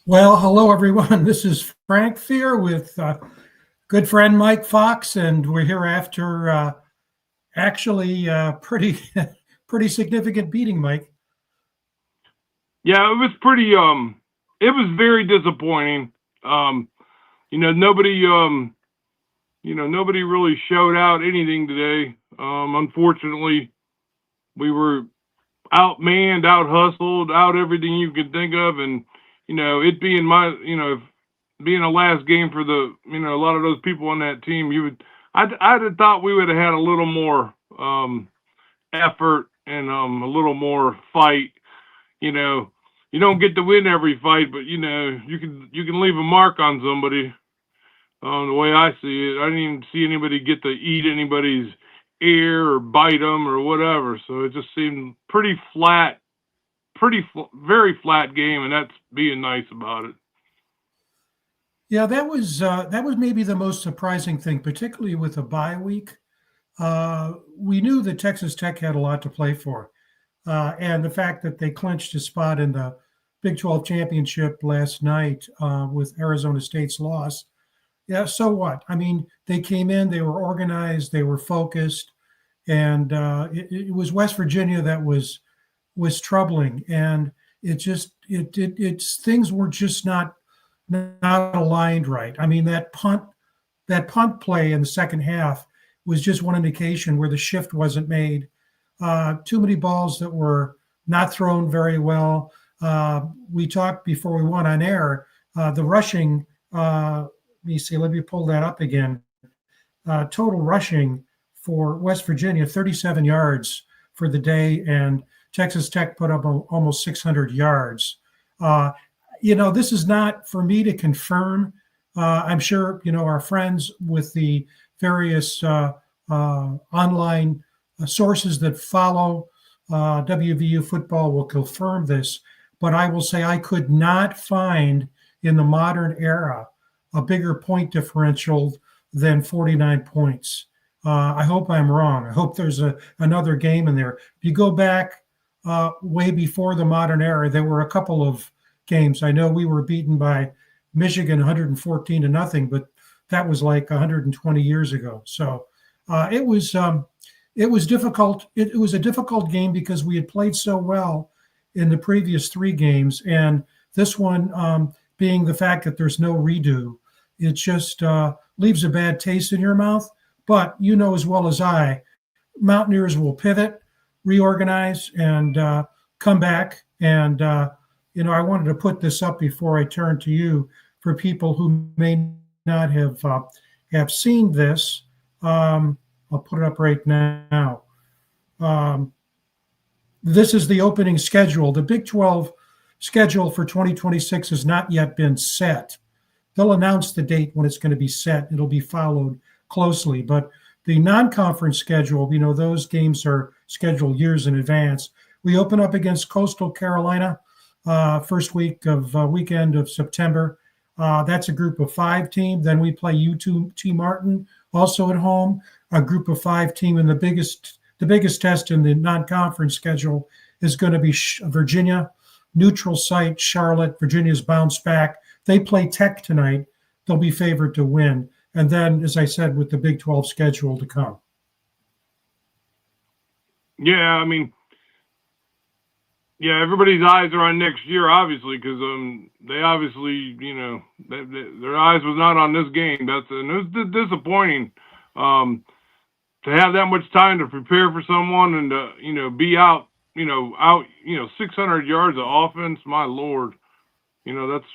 Well, hello everyone. This is Frank Fear with good friend Mike Fox, and we're here after actually pretty pretty significant beating, Mike. Yeah, it was pretty. It was very disappointing. Um, nobody. Nobody really showed out anything today. Unfortunately, we were outmanned, out hustled, out everything you could think of, and it being being a last game for a lot of those people on that team, I'd have thought we would have had a little more effort and a little more fight. you know, you don't get to win every fight, but you can leave a mark on somebody. The way I see it, I didn't even see anybody get to eat anybody's ear or bite them or whatever. So it just seemed pretty flat, very flat game, and that's being nice about it. Yeah, that was maybe the most surprising thing, particularly with a bye week. We knew that Texas Tech had a lot to play for, and the fact that they clinched a spot in the Big 12 championship last night with Arizona State's loss. Yeah, so what? I mean, they came in, they were organized, they were focused, and it was West Virginia that was troubling, and it's things were just not aligned right. I mean, that punt play in the second half was just one indication where the shift wasn't made. Too many balls that were not thrown very well. We talked before we went on air. The rushing. Let me see. Let me pull that up again. Total rushing for West Virginia, 37 yards for the day, and Texas Tech put up almost 600 yards. Uh, this is not for me to confirm. I'm sure, our friends with the various online sources that follow WVU football will confirm this. But I will say I could not find in the modern era a bigger point differential than 49 points. I hope I'm wrong. I hope there's another game in there. If you go back way before the modern era, there were a couple of games. I know we were beaten by Michigan 114 to nothing, but that was like 120 years ago. So it was difficult. It was a difficult game because we had played so well in the previous three games, and this one being the fact that there's no redo, it just leaves a bad taste in your mouth. But you know as well as I, Mountaineers will pivot, reorganize, and come back. And I wanted to put this up before I turn to you for people who may not have seen this. I'll put it up right now. Um, this is the opening schedule. The Big 12 schedule for 2026 has not yet been set. They'll announce the date when it's going to be set. It'll be followed closely. But the non-conference schedule, those games are scheduled years in advance. We open up against Coastal Carolina first weekend of September. That's a group of 5 team. Then we play UT Martin also at home, a group of 5 team. And the biggest test in the non-conference schedule is going to be Virginia, neutral site, Charlotte. Virginia's bounced back. They play Tech tonight. They'll be favored to win. And then, as I said, with the Big 12 schedule to come. Yeah, I mean, yeah, everybody's eyes are on next year, obviously, because they obviously, their eyes was not on this game. And it was disappointing to have that much time to prepare for someone and to, be out 600 yards of offense. My Lord, that's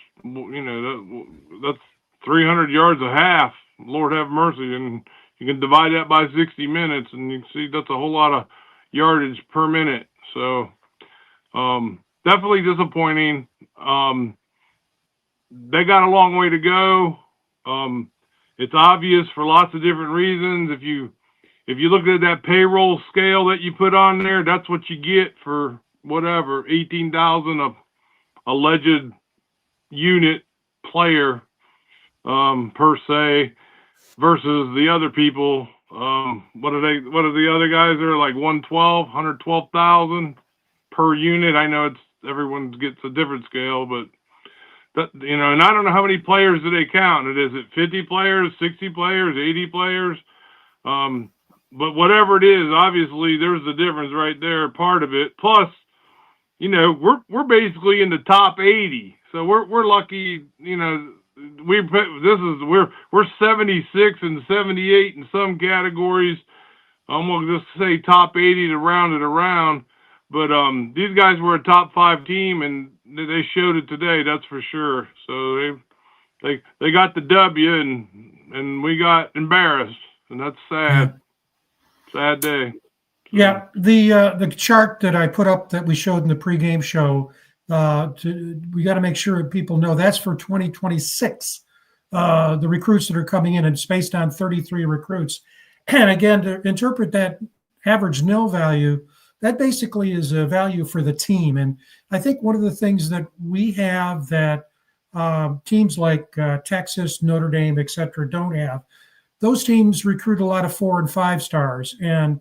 300 yards a half. Lord have mercy, and you can divide that by 60 minutes, and you can see that's a whole lot of yardage per minute. So. Definitely disappointing. They got a long way to go. It's obvious for lots of different reasons. If you look at that payroll scale that you put on there, that's what you get for whatever 18,000 a alleged unit player per se versus the other people. What are the other guys? They're like 112,000 per unit. I know everyone gets a different scale, but and I don't know how many players do they count. Is it 50 players, 60 players, 80 players? But whatever it is, obviously there's the difference right there, part of it. Plus, we're basically in the top 80, so we're lucky. We're 76 and 78 in some categories. I'm gonna just say top 80 to round it around. But these guys were a top 5 team, and they showed it today. That's for sure. So they got the W, and we got embarrassed, and that's sad. Yeah. Sad day. Yeah, the chart that I put up that we showed in the pregame show, we got to make sure people know that's for 2026. The recruits that are coming in, and it's based on 33 recruits. And again, to interpret that average nil value, that basically is a value for the team. And I think one of the things that we have that teams like Texas, Notre Dame, et cetera, don't have, those teams recruit a lot of 4 and 5 stars. And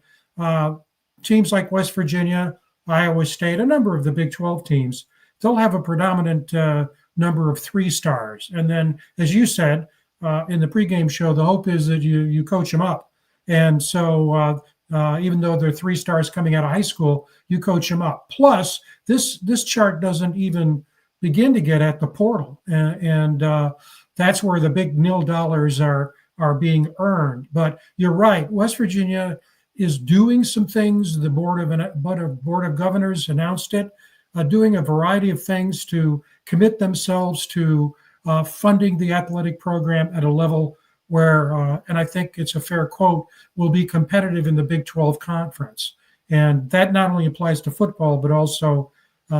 teams like West Virginia, Iowa State, a number of the Big 12 teams, they'll have a predominant number of 3 stars. And then, as you said in the pregame show, the hope is that you coach them up. And so even though they're 3 stars coming out of high school, you coach them up. Plus, this chart doesn't even begin to get at the portal. And that's where the big nil dollars are being earned. But you're right, West Virginia is doing some things. The Board of Governors announced it, doing a variety of things to commit themselves to funding the athletic program at a level where, and I think it's a fair quote, will be competitive in the Big 12 conference. And that not only applies to football, but also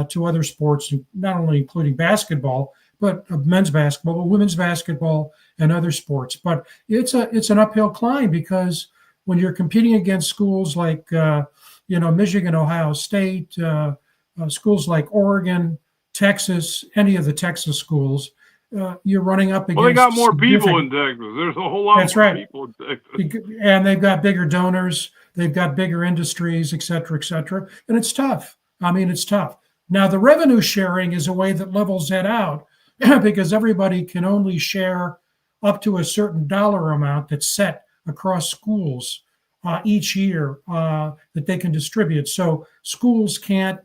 to other sports, not only including basketball, but men's basketball, but women's basketball and other sports. But it's an uphill climb, because when you're competing against schools like, Michigan, Ohio State, schools like Oregon, Texas, any of the Texas schools, you're running up against. Well, they got more people in Texas. There's a whole lot more people in Texas. And they've got bigger donors. They've got bigger industries, et cetera, et cetera. And it's tough. I mean, it's tough. Now, the revenue sharing is a way that levels that out because everybody can only share up to a certain dollar amount that's set across schools each year that they can distribute. So schools can't,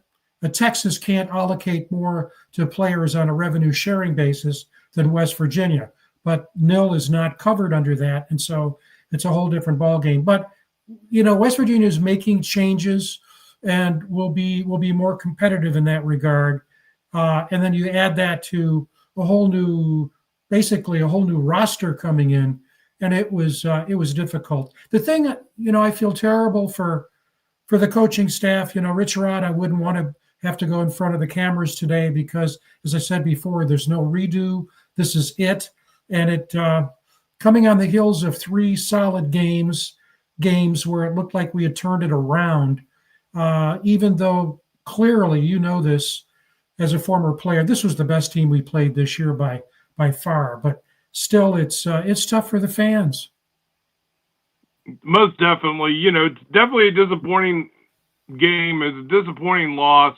Texas can't allocate more to players on a revenue sharing basis than West Virginia, but nil is not covered under that. And so it's a whole different ballgame. But, West Virginia is making changes and will be more competitive in that regard. And then you add that to basically a whole new roster coming in. And it was difficult. The thing, I feel terrible for the coaching staff. Rich Rod, I wouldn't want to have to go in front of the cameras today because, as I said before, there's no redo. This is it. And it coming on the heels of 3 solid games where it looked like we had turned it around, even though clearly, this as a former player, this was the best team we played this year by far. But still, it's tough for the fans. Most definitely. It's definitely a disappointing game. It's a disappointing loss.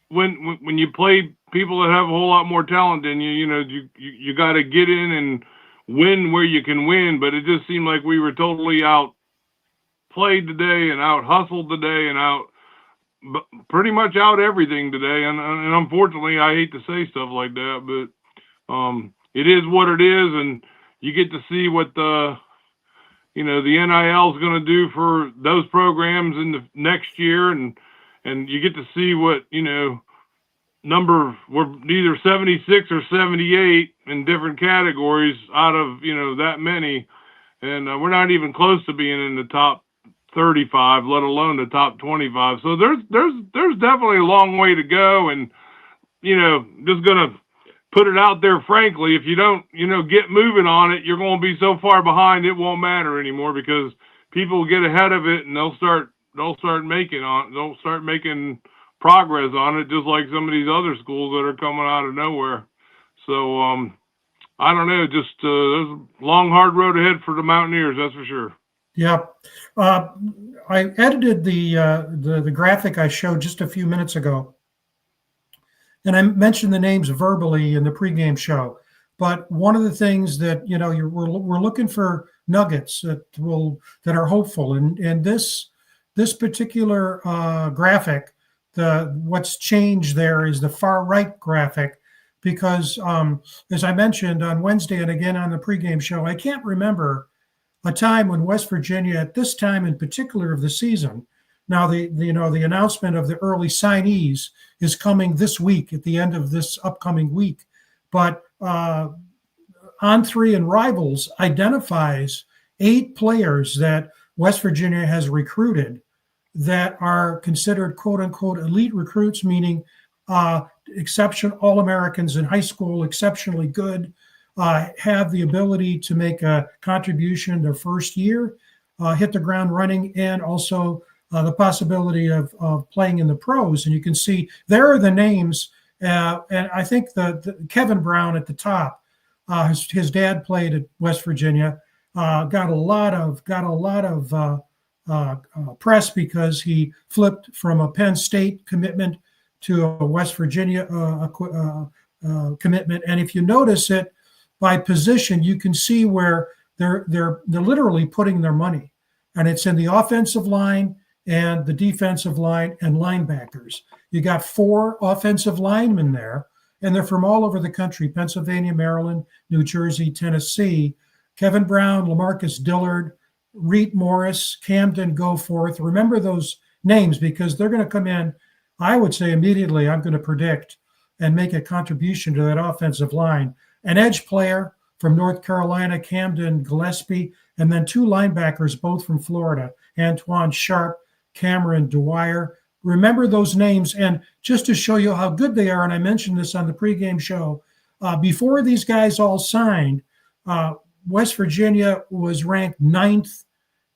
When you play people that have a whole lot more talent than you got to get in and win where you can win. But it just seemed like we were totally outplayed today and out hustled today and pretty much out everything today. And unfortunately, I hate to say stuff like that, but it is what it is, and you get to see what the NIL is going to do for those programs in the next year, and you get to see what we're either 76 or 78 in different categories out of that many, and we're not even close to being in the top 35, let alone the top 25. So there's definitely a long way to go, and just gonna put it out there frankly, if you don't get moving on it, you're going to be so far behind it won't matter anymore, because people will get ahead of it and they'll start making progress on it, just like some of these other schools that are coming out of nowhere. So I don't know, just there's a long hard road ahead for the Mountaineers, that's for sure. Yeah. I edited the graphic I showed just a few minutes ago. and I mentioned the names verbally in the pregame show. But one of the things that we're looking for nuggets that are hopeful, and this particular graphic, what's changed there is the far right graphic, because as I mentioned on Wednesday and again on the pregame show, I can't remember a time when West Virginia, at this time in particular of the season, now the announcement of the early signees is coming this week at the end of this upcoming week, but On3 and Rivals identifies 8 players that West Virginia has recruited that are considered quote unquote elite recruits, meaning All-Americans in high school, exceptionally good, have the ability to make a contribution their first year, hit the ground running, and also the possibility of playing in the pros. And you can see there are the names, and I think the Kevin Brown at the top, his dad played at West Virginia, got a lot of press because he flipped from a Penn State commitment to a West Virginia commitment. And if you notice it by position, you can see where they're literally putting their money, and it's in the offensive line and the defensive line and linebackers. You got 4 offensive linemen there, and they're from all over the country: Pennsylvania, Maryland, New Jersey, Tennessee. Kevin Brown, LaMarcus Dillard, Reed Morris, Camden Goforth. Remember those names, because they're going to come in, I would say immediately, I'm going to predict, and make a contribution to that offensive line. An edge player from North Carolina, Camden Gillespie, and then 2 linebackers, both from Florida, Antoine Sharp, Cameron Dwyer. Remember those names. And just to show you how good they are, and I mentioned this on the pregame show, before these guys all signed, West Virginia was ranked 9th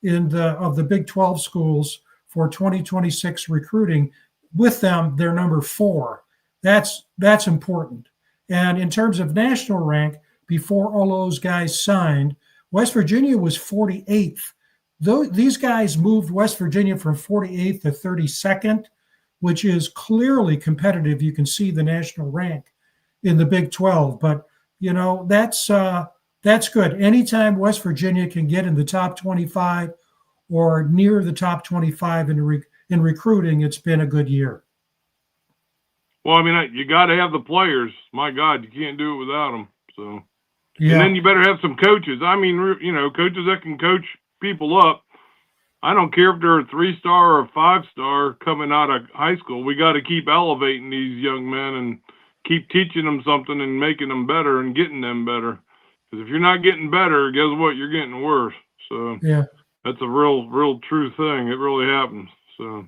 of the Big 12 schools for 2026 recruiting. With them, they're number 4. That's important. And in terms of national rank, before all those guys signed, West Virginia was 48th. These guys moved West Virginia from 48th to 32nd, which is clearly competitive. You can see the national rank in the Big 12. But, that's good. Anytime West Virginia can get in the top 25 or near the top 25 in recruiting, it's been a good year. Well, I mean, you got to have the players. My God, you can't do it without them. So, yeah. And then you better have some coaches. I mean, coaches that can coach people up. I don't care if they're a 3-star or a 5-star coming out of high school. We got to keep elevating these young men and keep teaching them something and making them better and getting them better. Because if you're not getting better, guess what? You're getting worse. So yeah, that's a real true thing. It really happens. So.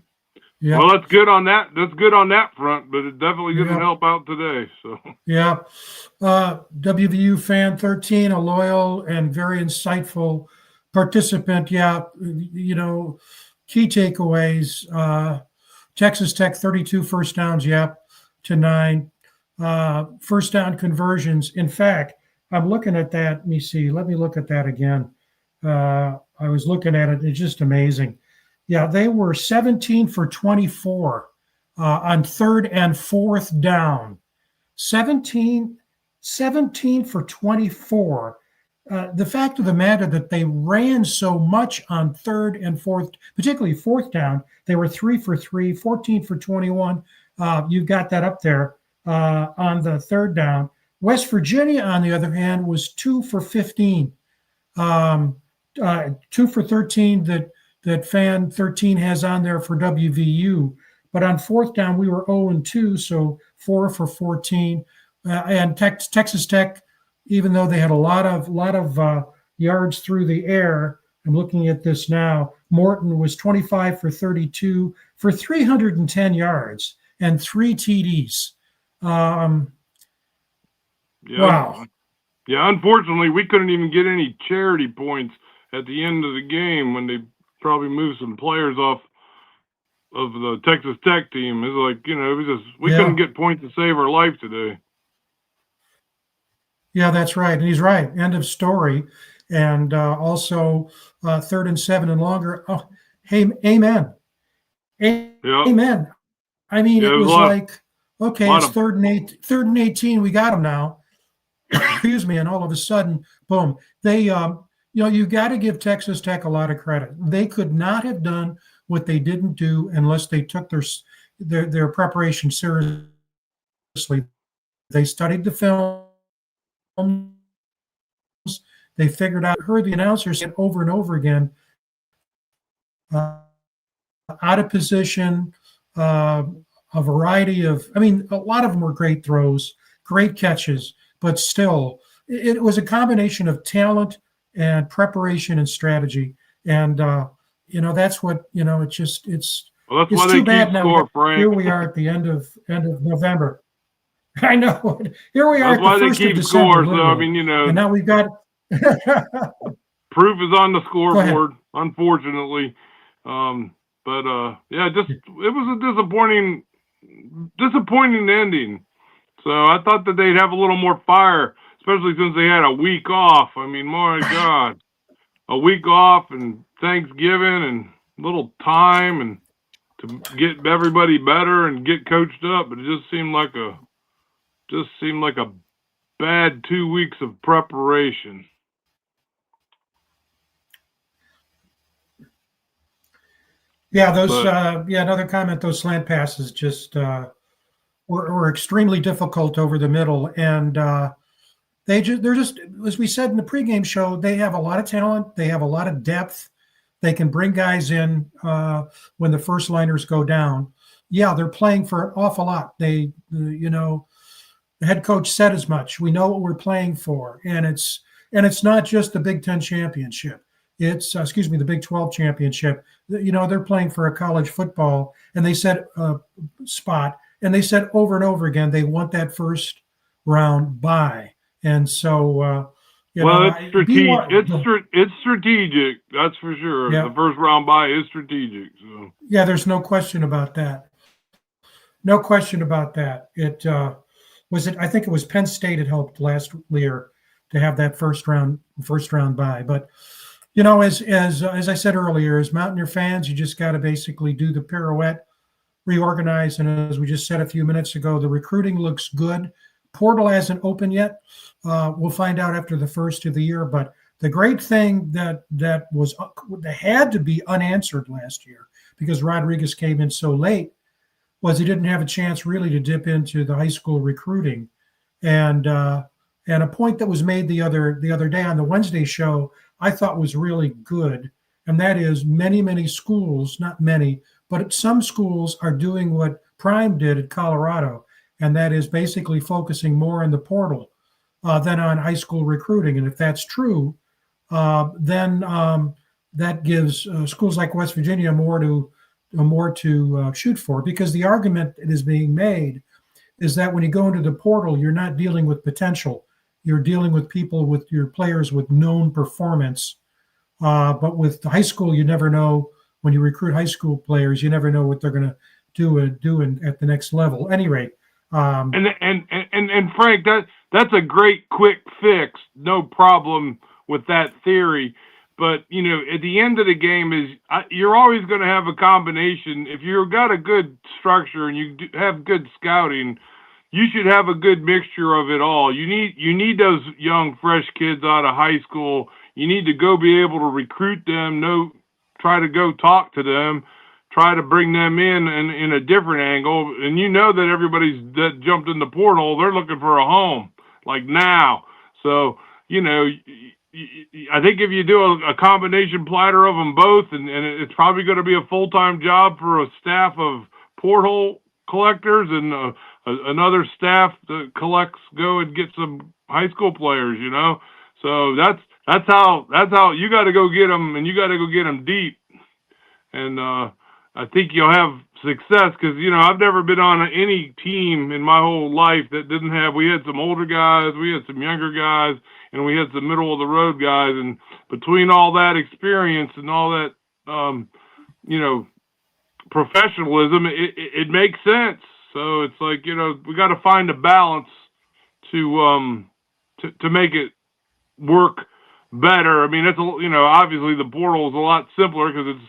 Yeah. Well, that's good on that. That's good on that front, but it definitely didn't help out today. So yeah, WVU fan 13, a loyal and very insightful participant. Yeah, key takeaways: Texas Tech 32 first downs, to 9 first down conversions. In fact, I'm looking at that. Let me see. Let me look at that again. I was looking at it. It's just amazing. Yeah, they were 17 for 24 on 3rd and 4th down. 17 for 24. The fact of the matter that they ran so much on 3rd and 4th, particularly 4th down, they were 3 for 3, 14 for 21. You've got that up there on the 3rd down. West Virginia, on the other hand, was 2 for 15. 2 for 13 that fan 13 has on there for WVU. But on 4th down, we were 0-2, so 4 for 14. And Texas Tech, even though they had a lot of yards through the air, I'm looking at this now, Morton was 25 for 32 for 310 yards and 3 TDs. Wow. Yeah, unfortunately, we couldn't even get any charity points at the end of the game when they probably moved some players off of the Texas Tech team. It's like, it was just, we couldn't get points to save our life today. Yeah, that's right. And he's right. End of story. And also 3rd and 7 and longer. Oh, hey, amen. Amen. I mean, it was like, okay, it's third and 18. We got them now. Excuse me. And all of a sudden, boom, they, you got to give Texas Tech a lot of credit. They could not have done what they didn't do unless they took their preparation seriously. They studied the films. They figured out, heard the announcers say over and over again, out of position, a variety of, I mean, a lot of them were great throws, great catches, but still, it was a combination of talent and preparation and strategy. And, that's what, it's well, that's it's why too they bad keep now. score, Frank. Here we are at the end of November. I know. Here we are That's why at the they 1st keep of December. score. So, I Literally. mean, And now we've got proof is on the scoreboard, unfortunately. Yeah, it was a disappointing ending. So I thought that they'd have a little more fire, especially since they had a week off. I mean, my God, a week off and Thanksgiving and little time and to get everybody better and get coached up. But it just seemed like a bad 2 weeks of preparation. Yeah, another comment, those slant passes just were extremely difficult over the middle. And they're just, as we said in the pregame show, they have a lot of talent. They have a lot of depth. They can bring guys in when the first liners go down. Yeah, they're playing for an awful lot. The head coach said as much. We know what we're playing for. And it's not just the Big Ten championship. It's, the Big 12 championship. They're playing for a college football, and they said spot, and they said over and over again they want that first round bye. And so, it's strategic. It's strategic. That's for sure. Yeah. The first round bye is strategic. So yeah, there's no question about that. No question about that. I think it was Penn State had helped last year to have that first round bye, but. As I said earlier, as Mountaineer fans, you just got to basically do the pirouette, reorganize. And as we just said a few minutes ago, the recruiting looks good. Portal hasn't opened yet. We'll find out after the first of the year. But the great thing that had to be unanswered last year, because Rodriguez came in so late, was he didn't have a chance really to dip into the high school recruiting. And a point that was made the other day on the Wednesday show, I thought was really good. And that is many schools, not many, but some schools are doing what Prime did at Colorado. And that is basically focusing more on the portal than on high school recruiting. And if that's true, then that gives schools like West Virginia more to shoot for, because the argument that is being made is that when you go into the portal, you're not dealing with potential. You're dealing with your players with known performance. But with high school, you never know. When you recruit high school players, you never know what they're going to do at the next level. At any rate. And Frank, that's a great quick fix. No problem with that theory. But, at the end of the game you're always going to have a combination. If you've got a good structure and you have good scouting, you should have a good mixture of it all. You need those young, fresh kids out of high school. You need to go be able to recruit them, try to go talk to them, try to bring them in a different angle. And that everybody's that jumped in the portal, they're looking for a home, like now. So, I think if you do a combination platter of them both, and it's probably going to be a full-time job for a staff of portal collectors and another staff that go and get some high school players, So that's how you got to go get them, and you got to go get them deep. And I think you'll have success because, I've never been on any team in my whole life that didn't have, we had some older guys, we had some younger guys, and we had some middle of the road guys. And between all that experience and all that, professionalism, it makes sense. So it's like, we got to find a balance to make it work better. I mean, it's obviously the portal is a lot simpler because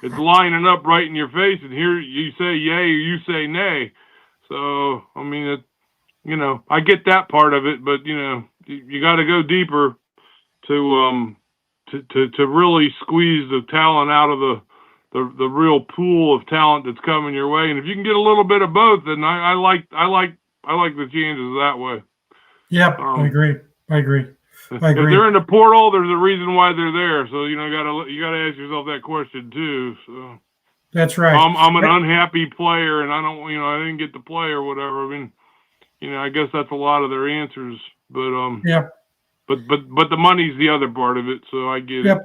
it's lining up right in your face, and here you say yay or you say nay. So, I mean, I get that part of it, but you got to go deeper to really squeeze the talent out of the real pool of talent that's coming your way. And if you can get a little bit of both, then I like the chances that way. Yep, I agree. If they're in the portal, there's a reason why they're there. So you gotta ask yourself that question too. So that's right. I'm an unhappy player, and I didn't get to play or whatever. I mean, I guess that's a lot of their answers. But yeah. But the money's the other part of it. So I get it.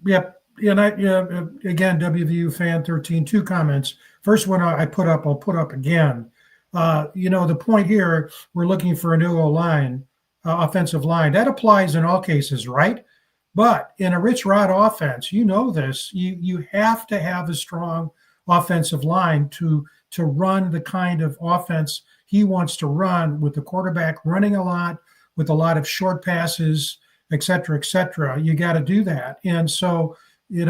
Yep. And again, WVU fan 13, 2 comments. First one I'll put up again. The point here, we're looking for a new line, offensive line. That applies in all cases, right? But in a Rich Rod offense, this, you have to have a strong offensive line to run the kind of offense he wants to run, with the quarterback running a lot, with a lot of short passes, et cetera, et cetera. You got to do that. And so, we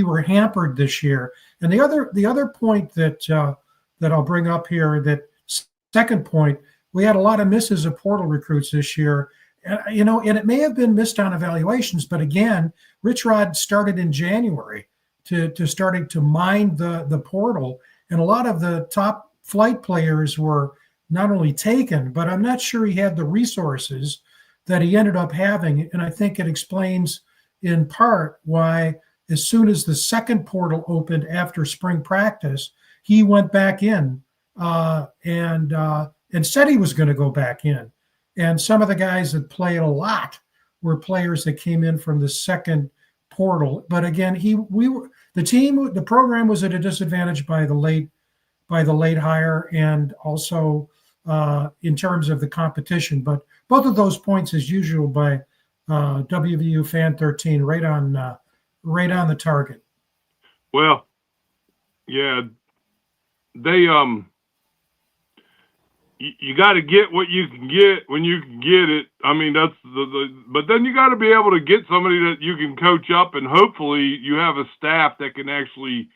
were hampered this year. And the other point that I'll bring up here, that second point, we had a lot of misses of portal recruits this year. And it may have been missed on evaluations, but again, Rich Rod started in January to starting to mine the portal, and a lot of the top flight players were not only taken, but I'm not sure he had the resources that he ended up having. And I think it explains in part why, as soon as the second portal opened after spring practice, he went back in and said he was going to go back in. And some of the guys that played a lot were players that came in from the second portal. But again, the program was at a disadvantage by the late hire, and also in terms of the competition. But both of those points, as usual, by WVU fan 13, right on the target. Well, yeah, they you got to get what you can get when you can get it. I mean, that's but then you got to be able to get somebody that you can coach up, and hopefully you have a staff that can actually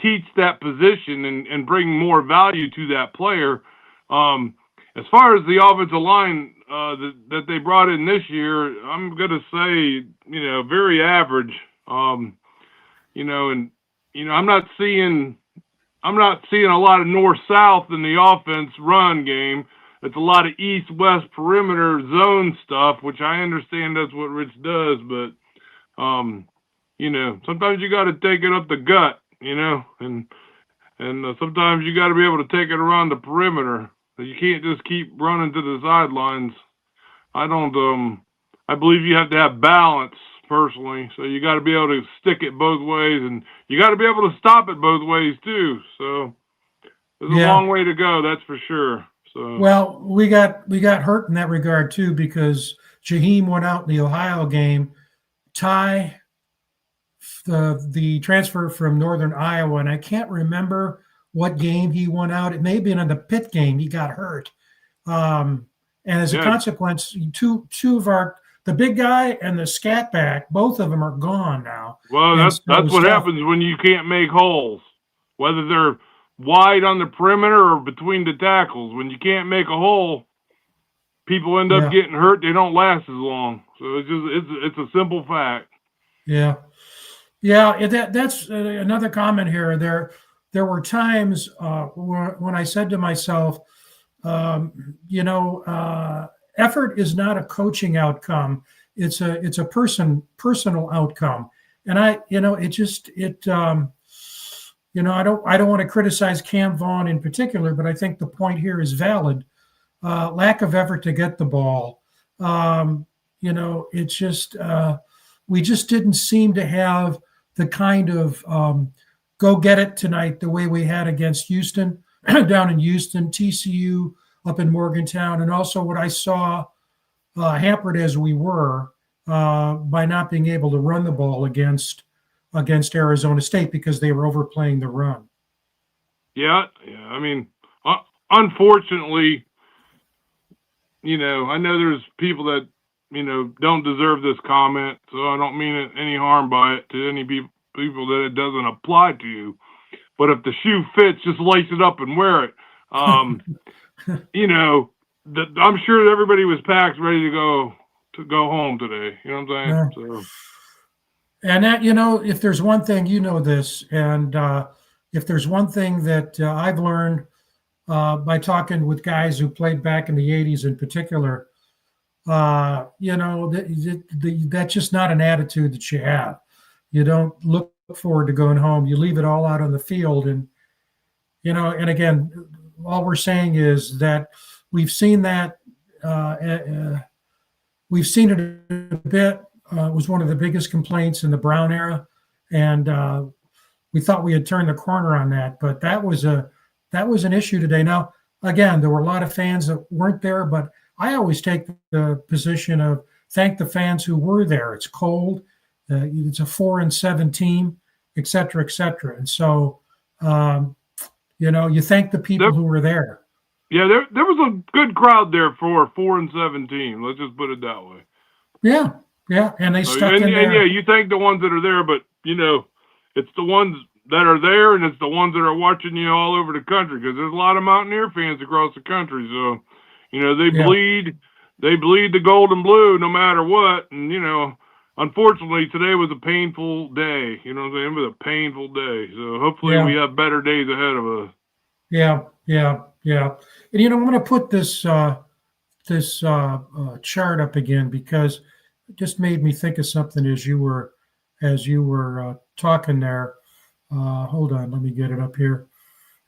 teach that position and bring more value to that player. As far as the offensive line that they brought in this year, I'm going to say, very average. I'm not seeing a lot of north-south in the offense run game. It's a lot of east-west perimeter zone stuff, which I understand that's what Rich does. But, sometimes you got to take it up the gut, and sometimes you got to be able to take it around the perimeter. You can't just keep running to the sidelines. I believe you have to have balance, personally. So you got to be able to stick it both ways, and you got to be able to stop it both ways too. So there's a long way to go, that's for sure. So well, we got hurt in that regard too, because Jaheim went out in the Ohio game. Ty, the transfer from Northern Iowa, and I can't remember what game he went out. It may have been in the Pitt game. He got hurt. And as a consequence, two of the big guy and the scat back, both of them are gone now. Well, that's what happens when you can't make holes, whether they're wide on the perimeter or between the tackles. When you can't make a hole, people end up getting hurt. They don't last as long. So it's a simple fact. Yeah. That's another comment here. There were times when I said to myself, effort is not a coaching outcome. It's a personal outcome. And I don't want to criticize Cam Vaughn in particular, but I think the point here is valid. Lack of effort to get the ball. We just didn't seem to have the kind of go get it tonight the way we had against Houston, down in Houston, TCU up in Morgantown, and also what I saw, hampered as we were by not being able to run the ball against Arizona State because they were overplaying the run. Yeah. I mean, unfortunately, I know there's people that, don't deserve this comment, so I don't mean any harm by it to any people that it doesn't apply to. but if the shoe fits, just lace it up and wear it. You know, I'm sure everybody was packed, ready to go home today. You know what I'm saying? Yeah. So. And that, you know, if there's one thing, you know this, and if there's one thing that I've learned by talking with guys who played back in the 80s in particular, you know, that's just not an attitude that you have. You don't look forward to going home. You leave it all out on the field. And, you know, and again, all we're saying is that we've seen that, we've seen it a bit. It was one of the biggest complaints in the Brown era. And we thought we had turned the corner on that, but that was an issue today. Now, again, there were a lot of fans that weren't there, but I always take the position of thank the fans who were there. It's cold. It's a 4-7 team, et cetera, et cetera. And so, you know, you thank the people who were there. Yeah, there was a good crowd there for a 4-7 team. Let's just put it that way. Yeah, yeah, and they stuck in there. And yeah, you thank the ones that are there, but you know, it's the ones that are there, and it's the ones that are watching you all over the country, because there's a lot of Mountaineer fans across the country. So, you know, they bleed the gold and blue no matter what. And you know, unfortunately, today was a painful day. You know what I'm saying? It was a painful day. So hopefully we have better days ahead of us. Yeah. And you know, I'm going to put this chart up again because it just made me think of something as you were talking there. Hold on, let me get it up here.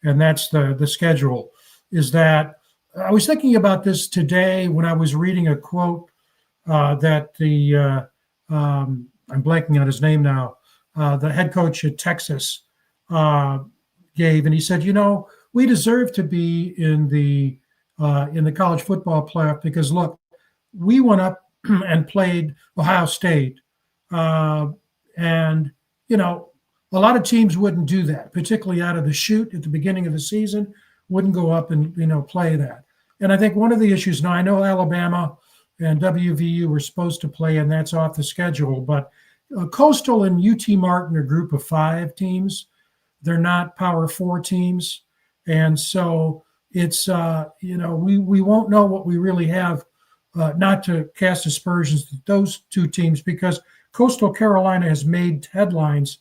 And that's the schedule. Is that I was thinking about this today when I was reading a quote that the I'm blanking on his name now. The head coach at Texas gave, and he said, you know, we deserve to be in the college football playoff because look, we went up and played Ohio State, and you know, a lot of teams wouldn't do that, particularly out of the chute at the beginning of the season, wouldn't go up and, you know, play that. And I think one of the issues now, I know Alabama and WVU were supposed to play, and that's off the schedule, but Coastal and UT Martin are a group of 5 teams. They're not Power 4 teams. And so it's, you know, we won't know what we really have, not to cast aspersions to those 2 teams, because Coastal Carolina has made headlines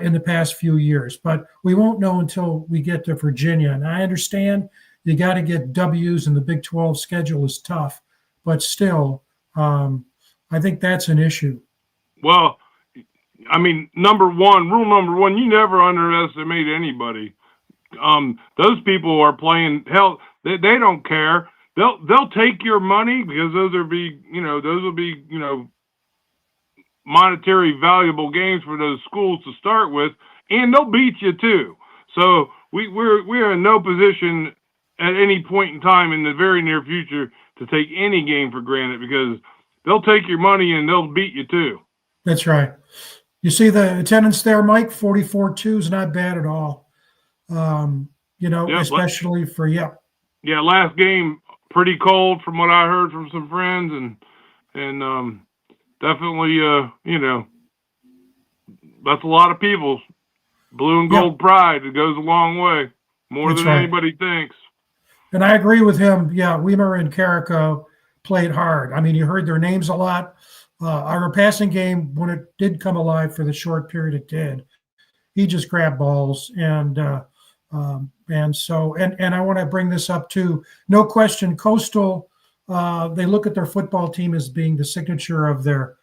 in the past few years, but we won't know until we get to Virginia. And I understand you got to get W's, and the Big 12 schedule is tough, but still, I think that's an issue. Well, I mean, rule number one, you never underestimate anybody. Those people are playing hell. They don't care. They'll take your money because those will be, you know, monetary valuable games for those schools to start with, and they'll beat you too. So we're in no position at any point in time in the very near future to take any game for granted, because they'll take your money and they'll beat you too. That's right. You see the attendance there, Mike? 44-2 is not bad at all. You know, especially for Yeah, last game pretty cold from what I heard from some friends, and definitely, you know, that's a lot of people. Blue and gold pride. It goes a long way, more than anybody thinks. And I agree with him. Yeah, Weimer and Carrico played hard. I mean, you heard their names a lot. Our passing game, when it did come alive for the short period it did, he just grabbed balls. And so I want to bring this up too. No question, Coastal, they look at their football team as being the signature of their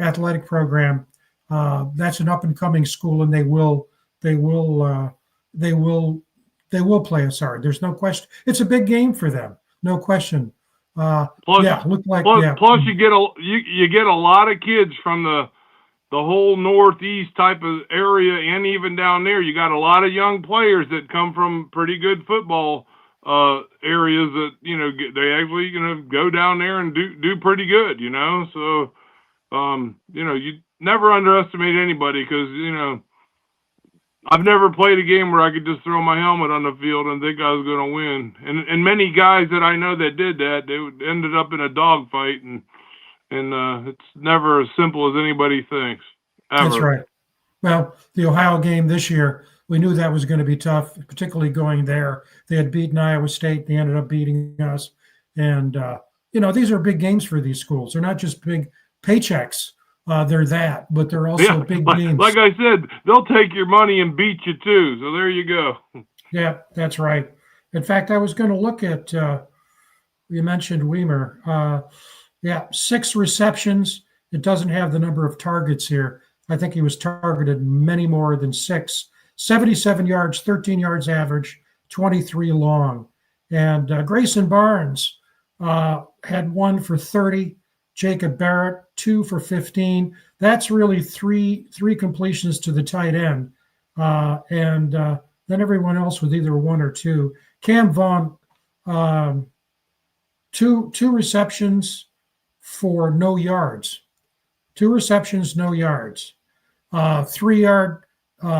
athletic program. That's an up and coming school, and they will play us hard. There's no question. It's a big game for them. No question. Plus you get a lot of kids from the whole Northeast type of area, and even down there, you got a lot of young players that come from pretty good football areas that, you know, they actually, you know, go down there and do pretty good, you know. So, you know, you never underestimate anybody, because, you know, I've never played a game where I could just throw my helmet on the field and think I was going to win. And many guys that I know that did that, they ended up in a dogfight, and it's never as simple as anybody thinks. Ever. That's right. Well, the Ohio game this year, we knew that was going to be tough, particularly going there. They had beaten Iowa State. They ended up beating us. And, these are big games for these schools. They're not just big paychecks. They're that, but they're also big games. Like I said, they'll take your money and beat you too. So there you go. Yeah, that's right. In fact, I was going to look at, you mentioned Weimer. 6 receptions. It doesn't have the number of targets here. I think he was targeted many more than 6. 77 yards, 13 yards average, 23 long. And Grayson Barnes had 1 for 30. Jacob Barrett, 2 for 15. That's really three completions to the tight end. And then everyone else with either 1 or 2. Cam Vaughn, 2 receptions for no yards. 2 receptions, no yards. 3-yard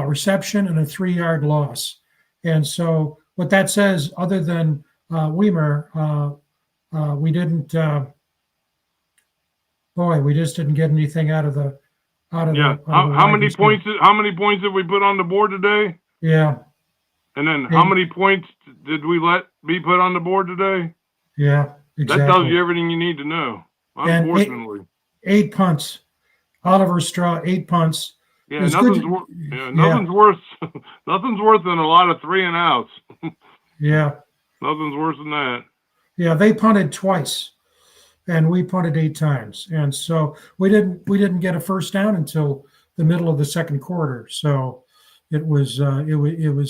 reception and a 3-yard loss. And so what that says, other than Weimer, we didn't. We just didn't get anything out of the. How many points? How many points did we put on the board today? Yeah. And then how many points did we let be put on the board today? Yeah, exactly. That tells you everything you need to know. Unfortunately, 8 punts. Oliver Straw, 8 punts. Yeah, nothing's worse. Nothing's worse than a lot of 3 and outs. Yeah. Nothing's worse than that. Yeah, they punted twice, and we punted 8 times, and so we didn't get a first down until the middle of the second quarter. So it was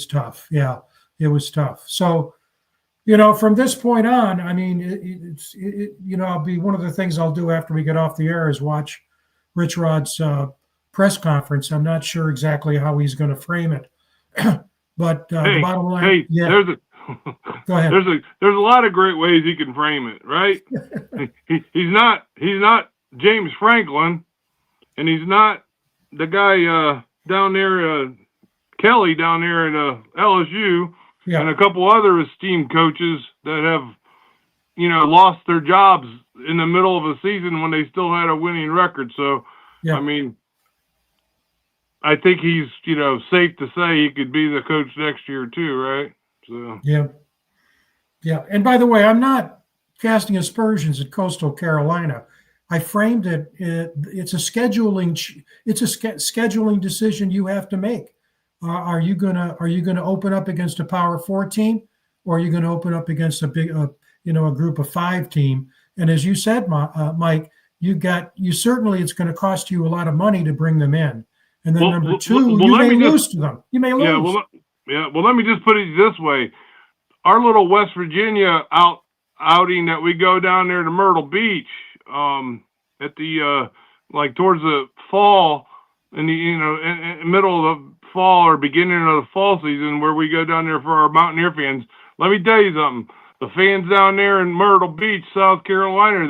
tough. Yeah, it was tough. So from this point on, I mean, I'll be one of the things I'll do after we get off the air is watch Rich Rod's press conference. I'm not sure exactly how he's going to frame it, but the bottom line. Go ahead. There's a lot of great ways he can frame it, right? he's not James Franklin, and he's not the guy down there, Kelly down there at LSU, and a couple other esteemed coaches that have, lost their jobs in the middle of a season when they still had a winning record. So, I mean, I think he's, safe to say he could be the coach next year too, right? So. Yeah. And by the way, I'm not casting aspersions at Coastal Carolina. I framed it. It's a scheduling decision you have to make. Are you gonna open up against a Power 4 team, or are you going to open up against a big, a group of 5 team? And as you said, Mike, it's going to cost you a lot of money to bring them in. And then number 2, you may lose to them. You may lose. Well, let me just put it this way. Our little West Virginia outing that we go down there to Myrtle Beach at the towards the fall in the middle of the fall or beginning of the fall season, where we go down there for our Mountaineer fans. Let me tell you something. The fans down there in Myrtle Beach, South Carolina,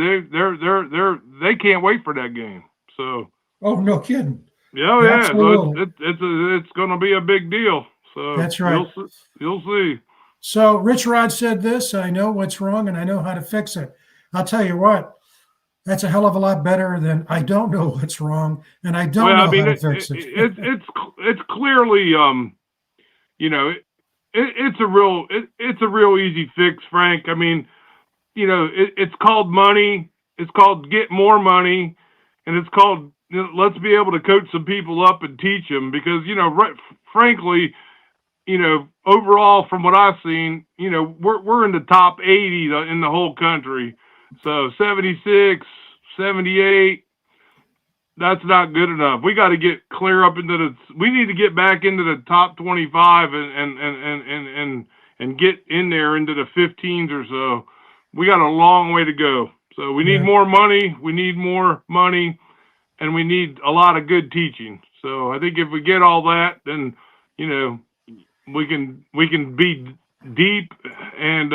they can't wait for that game. So. Oh, no kidding. Yeah. So it's going to be a big deal. So that's right. You'll see. So Rich Rod said this: I know what's wrong and I know how to fix it. I'll tell you what, that's a hell of a lot better than I don't know what's wrong and I don't know how to fix it. It's clearly, it's a real easy fix, Frank. I mean, it's called money. It's called get more money, and it's called let's be able to coach some people up and teach them, because frankly. Overall, from what I've seen, we're in the top 80 in the whole country. So 76, 78, that's not good enough. We got to get clear up we need to get back into the top 25 and get in there into the 15s or so. We got a long way to go. So we need more money. We need more money, and we need a lot of good teaching. So I think if we get all that, then, we can be deep and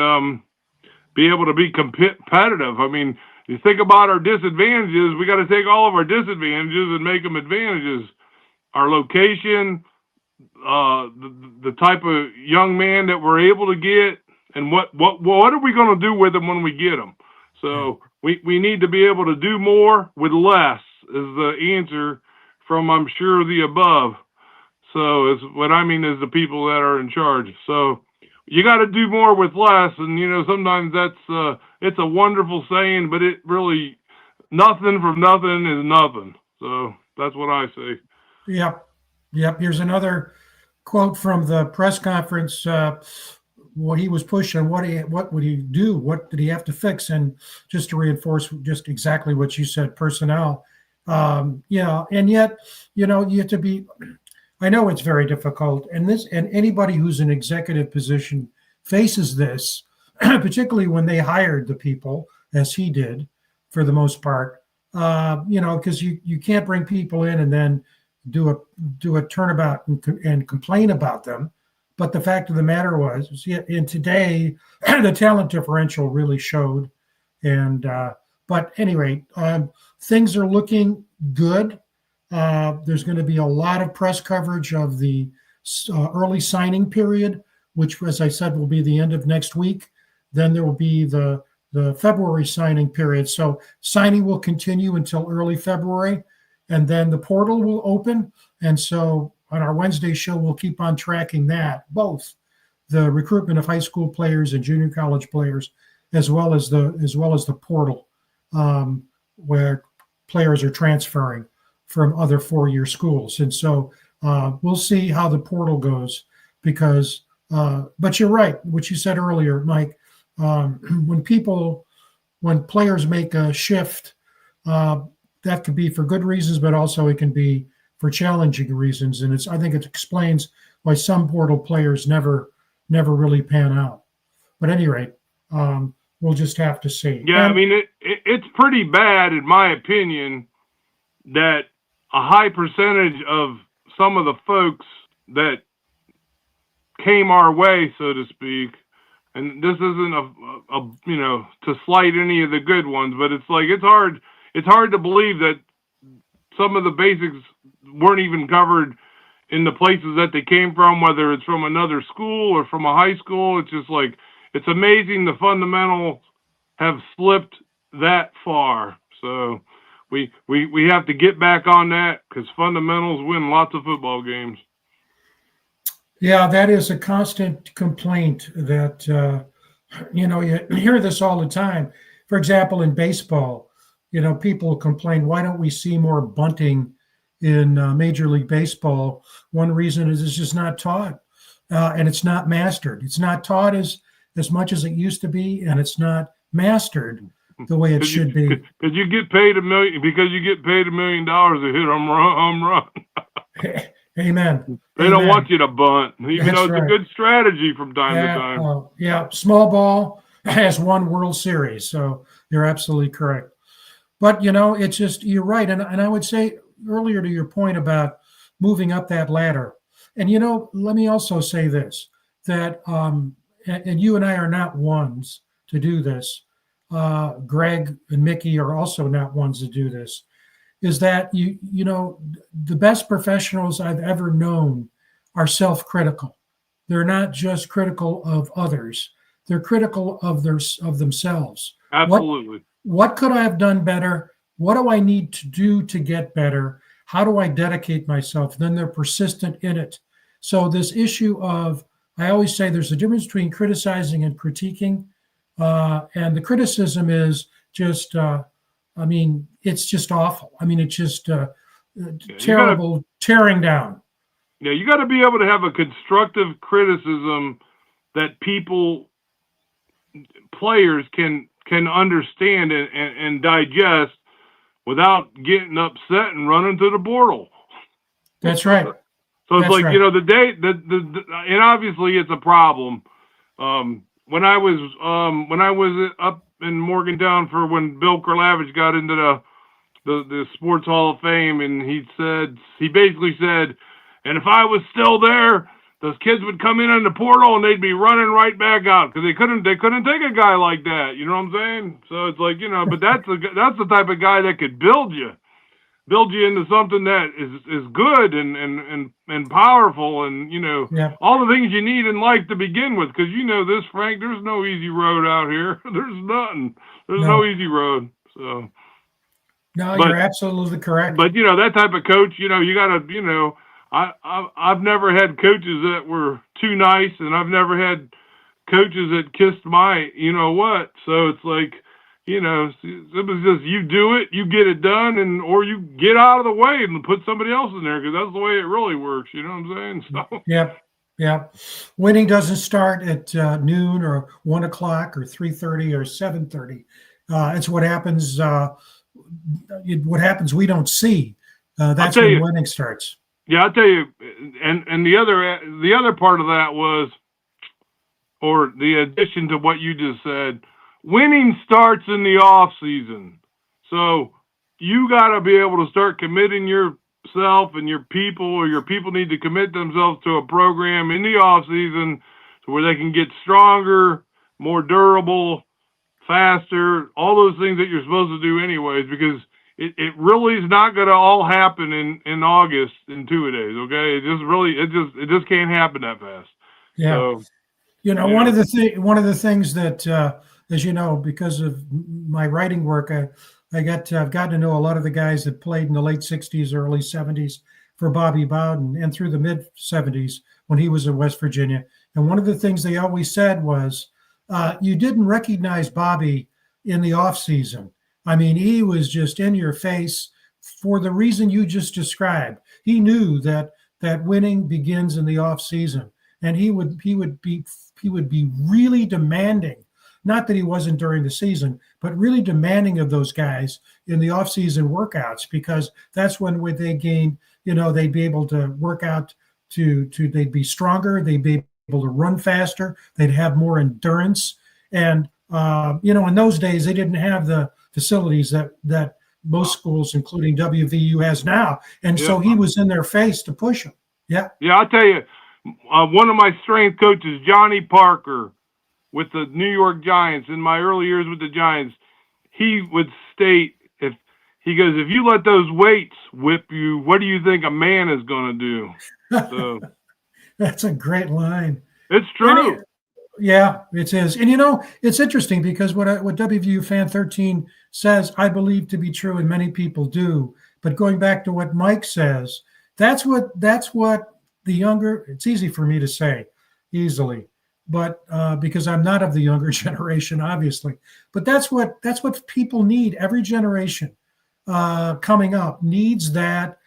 be able to be competitive. I mean, you think about our disadvantages, we got to take all of our disadvantages and make them advantages. Our location, the type of young man that we're able to get, and what are we going to do with them when we get them? So we need to be able to do more with less is the answer from, I'm sure, the above. So it's what I mean is the people that are in charge. So you got to do more with less, and sometimes that's it's a wonderful saying, but it really nothing from nothing is nothing. So that's what I say. Yep. Yep. Here's another quote from the press conference. What he was pushing, what would he do? What did he have to fix? And just to reinforce just exactly what you said, personnel. And yet, you have to be. I know it's very difficult, and anybody who's in executive position faces this, particularly when they hired the people, as he did, for the most part. Because you can't bring people in and then do a turnabout and complain about them. But the fact of the matter was, in today, the talent differential really showed. And but anyway, things are looking good. There's going to be a lot of press coverage of the early signing period, which, as I said, will be the end of next week. Then there will be the February signing period. So signing will continue until early February, and then the portal will open. And so on our Wednesday show, we'll keep on tracking that, both the recruitment of high school players and junior college players, as well as the portal, where players are transferring from other four-year schools. And so we'll see how the portal goes, because but you're right, what you said earlier, Mike. When players make a shift, that could be for good reasons, but also it can be for challenging reasons. And I think it explains why some portal players never really pan out. But at any rate, we'll just have to see. Yeah, I mean, it's pretty bad, in my opinion, that a high percentage of some of the folks that came our way, so to speak, and this isn't a to slight any of the good ones, but it's hard to believe that some of the basics weren't even covered in the places that they came from, whether it's from another school or from a high school. It's just it's amazing the fundamentals have slipped that far. So we have to get back on that, because fundamentals win lots of football games. Yeah, that is a constant complaint that, you hear this all the time. For example, in baseball, people complain, why don't we see more bunting in Major League Baseball? One reason is it's just not taught, and it's not mastered. It's not taught as much as it used to be, and it's not mastered the way it should be. Because you get paid $1 million to hit home run. Amen. They don't want you to bunt, even That's though it's right. a good strategy from time to time. Yeah, small ball has won World Series, so you're absolutely correct. But it's just, you're right, and I would say earlier to your point about moving up that ladder, and let me also say this, that and you and I are not ones to do this. Greg and Mickey are also not ones to do this. Is that the best professionals I've ever known are self-critical. They're not just critical of others; they're critical of themselves. Absolutely. What could I have done better? What do I need to do to get better? How do I dedicate myself? Then they're persistent in it. So this issue of, I always say there's a difference between criticizing and critiquing, and the criticism is just. It's just awful. It's just terrible, tearing down. Yeah, you got to be able to have a constructive criticism that players can understand and digest without getting upset and running to the portal. That's right. So it's and obviously it's a problem. When I was up in Morgantown for when Bill Kurlavich got into the Sports Hall of Fame, and he basically said, and if I was still there, those kids would come in on the portal and they'd be running right back out, because they couldn't take a guy like that. You know what I'm saying? So it's but that's the type of guy that could build you into something that is good and powerful, and all the things you need in life to begin with. Because this, Frank, there's no easy road out here. There's nothing. There's no easy road. So you're absolutely correct. But that type of coach, you gotta, I've never had coaches that were too nice, and I've never had coaches that kissed my, you know what. So it's like, you know, it was just, you do it, you get it done, or you get out of the way and put somebody else in there, because that's the way it really works. You know what I'm saying? So Yeah. Winning doesn't start at noon or 1 o'clock or 3:30 or 7:30. It's what happens. What happens we don't see. That's when winning starts. Yeah, I'll tell you. And the other part of that was, or the addition to what you just said, winning starts in the off season. So you got to be able to start committing yourself and your people, or your people need to commit themselves to a program in the off season to where they can get stronger, more durable, faster, all those things that you're supposed to do anyways, because it really is not going to all happen in August in 2 days. Okay. It just can't happen that fast. Yeah. So, you know, one of the things that, as you know, because of my writing work, I've gotten to know a lot of the guys that played in the late 60s, early 70s for Bobby Bowden, and through the mid 70s when he was in West Virginia. And one of the things they always said was, you didn't recognize Bobby in the off season. I mean, he was just in your face for the reason you just described. He knew that winning begins in the off season, and he would be really demanding. Not that he wasn't during the season, but really demanding of those guys in the off-season workouts, because that's when they gain, you know, they'd be able to work out they'd be stronger, they'd be able to run faster, they'd have more endurance. And, you know, in those days, they didn't have the facilities that most schools, including WVU, has now. And so he was in their face to push them. Yeah. Yeah, I'll tell you, one of my strength coaches, Johnny Parker, with the New York Giants, in my early years with the Giants, he would state, if you let those weights whip you, what do you think a man is going to do? So, that's a great line. It's true. Yeah, it is. And, you know, it's interesting because what WVU Fan 13 says, I believe to be true, and many people do. But going back to what Mike says, that's what the younger, it's easy for me to say easily, but because I'm not of the younger generation, obviously, but that's what people need. Every generation coming up needs that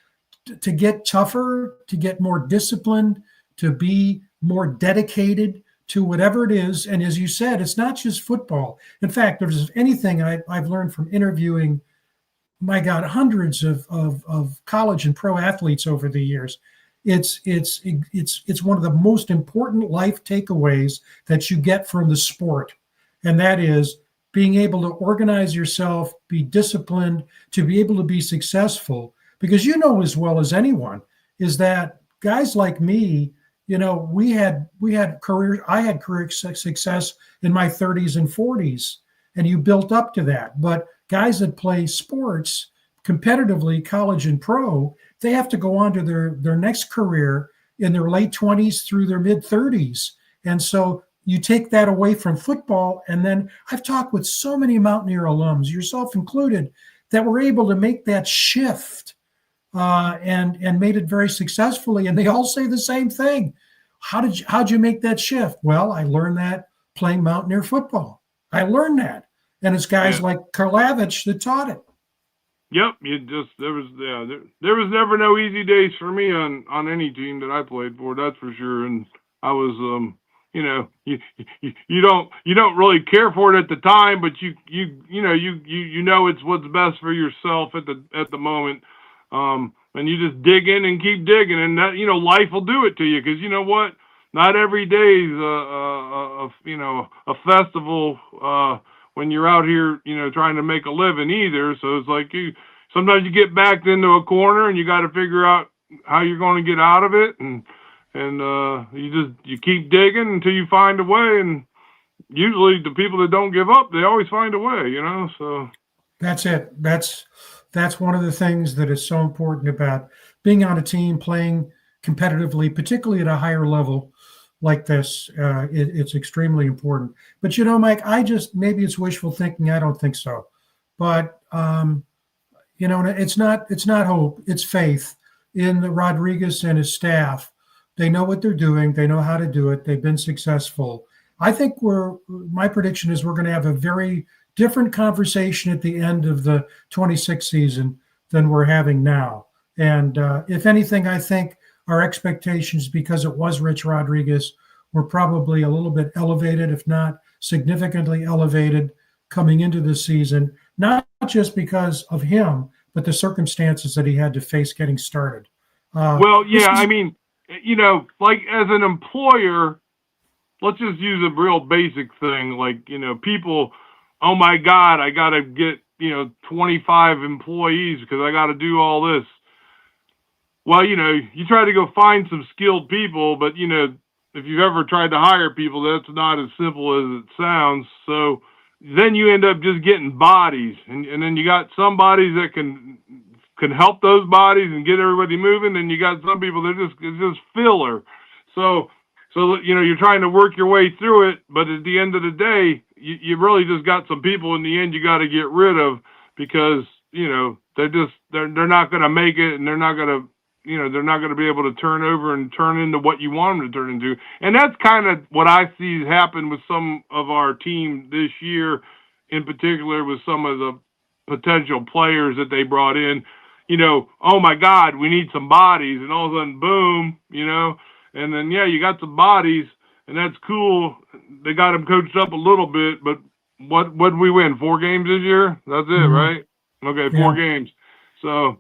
to get tougher, to get more disciplined, to be more dedicated to whatever it is. And as you said, it's not just football. In fact, if there's anything I've learned from interviewing, my God, hundreds of college and pro athletes over the years, it's one of the most important life takeaways that you get from the sport. And that is being able to organize yourself, be disciplined, to be able to be successful. Because you know as well as anyone is that guys like me, you know, I had career success in my 30s and 40s, and you built up to that. But guys that play sports competitively, college and pro, they have to go on to their next career in their late 20s through their mid 30s. And so you take that away from football. And then I've talked with so many Mountaineer alums, yourself included, that were able to make that shift and made it very successfully. And they all say the same thing. How'd you make that shift? Well, I learned that playing Mountaineer football. I learned that. And it's guys like Karlavich that taught it. Yep, there was never no easy days for me on any team that I played for, that's for sure. And I was you know, you don't really care for it at the time, but you know it's what's best for yourself at the moment. And you just dig in and keep digging, and that, you know, life will do it to you, because you know what? Not every day is a festival when you're out here, you know, trying to make a living either. So it's like sometimes you get backed into a corner and you got to figure out how you're going to get out of it, and you keep digging until you find a way. And usually the people that don't give up, they always find a way, you know. So that's it. That's one of the things that is so important about being on a team, playing competitively, particularly at a higher level like this. It's extremely important. But, you know, Mike, maybe it's wishful thinking. I don't think so. But, you know, it's not hope, it's faith. in the Rodriguez and his staff. They know what they're doing. They know how to do it. They've been successful. I think my prediction is we're going to have a very different conversation at the end of the 26th season than we're having now. And if anything, I think our expectations, because it was Rich Rodriguez, were probably a little bit elevated, if not significantly elevated, coming into the season, not just because of him, but the circumstances that he had to face getting started. I mean, like as an employer, let's just use a real basic thing. Like, people, oh my God, I got to get, 25 employees because I got to do all this. Well, you try to go find some skilled people, but, if you've ever tried to hire people, that's not as simple as it sounds. So then you end up just getting bodies, and then you got some bodies that can help those bodies and get everybody moving, and you got some people that it's just filler. So you're trying to work your way through it, but at the end of the day, you really just got some people in the end you got to get rid of because they're not going to make it, and they're not going to be able to turn over and turn into what you want them to turn into. And that's kind of what I see happen with some of our team this year, in particular with some of the potential players that they brought in. Oh my God, we need some bodies, and all of a sudden, boom, and then, you got some bodies, and that's cool. They got them coached up a little bit, but what did we win? 4 games this year? That's it, right? Okay, 4 games. So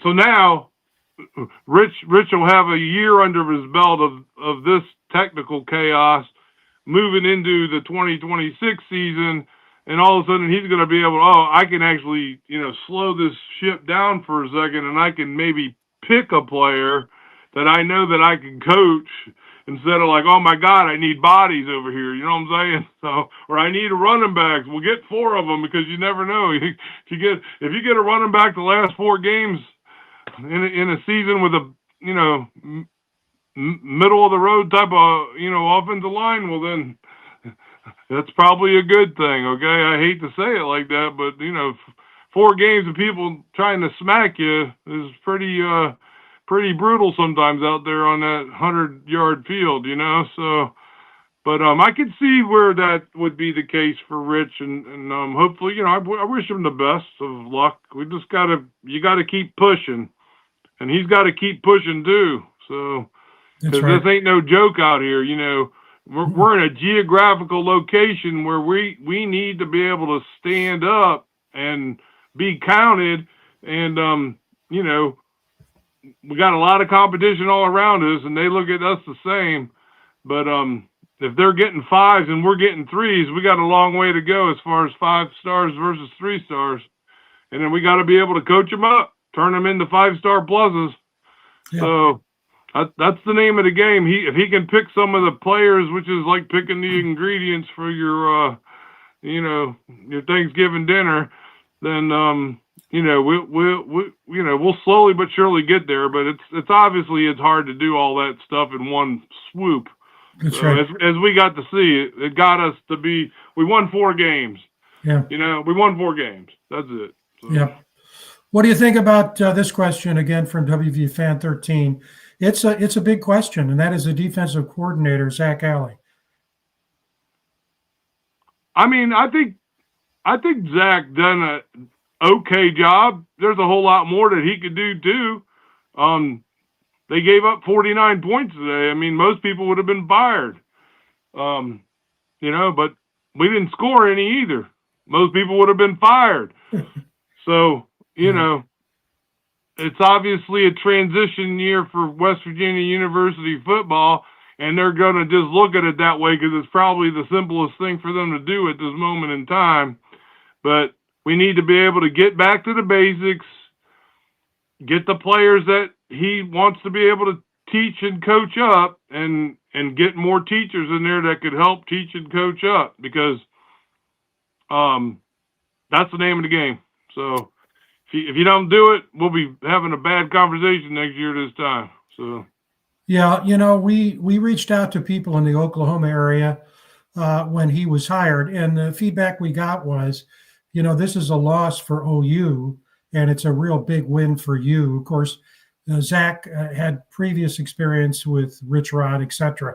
now Rich will have a year under his belt of this technical chaos moving into the 2026 season, and all of a sudden he's going to be able to, I can actually, slow this ship down for a second, and I can maybe pick a player that I know that I can coach instead of like, oh my God, I need bodies over here. You know what I'm saying? So, or I need a running backs. We'll get 4 of them because you never know. If you get a running back the last 4 games in a season with a, middle of the road type of, offensive line, well then that's probably a good thing. Okay. I hate to say it like that, but 4 games of people trying to smack you is pretty brutal sometimes out there on that 100-yard field, so, but I could see where that would be the case for Rich, and hopefully, I wish him the best of luck. You gotta keep pushing, and he's got to keep pushing too, so, because this ain't no joke out here, we're in a geographical location where we need to be able to stand up and be counted, and, we got a lot of competition all around us, and they look at us the same. But if they're getting 5s and we're getting 3s, we got a long way to go as far as 5 stars versus 3 stars. And then we got to be able to coach them up, turn them into 5-star pluses. Yeah. So that's the name of the game. If he can pick some of the players, which is like picking the ingredients for your Thanksgiving dinner, then we'll slowly but surely get there, but it's obviously hard to do all that stuff in one swoop. That's right. As we got to see, it got us to be, we won 4 games. Yeah. We won 4 games. That's it. So. Yeah. What do you think about this question again from WV Fan 13? It's a big question, and that is the defensive coordinator, Zach Alley. I mean, I think Zach done a okay job. There's a whole lot more that he could do too. They gave up 49 points today. I mean, most people would have been fired. But we didn't score any either. Most people would have been fired. So, it's obviously a transition year for West Virginia University football, and they're going to just look at it that way because it's probably the simplest thing for them to do at this moment in time. But we need to be able to get back to the basics, get the players that he wants to be able to teach and coach up, and get more teachers in there that could help teach and coach up, because that's the name of the game. So if you don't do it, we'll be having a bad conversation next year this time. So yeah, we reached out to people in the Oklahoma area when he was hired, and the feedback we got was, this is a loss for OU, and it's a real big win for you. Of course, Zach had previous experience with Rich Rod, etc.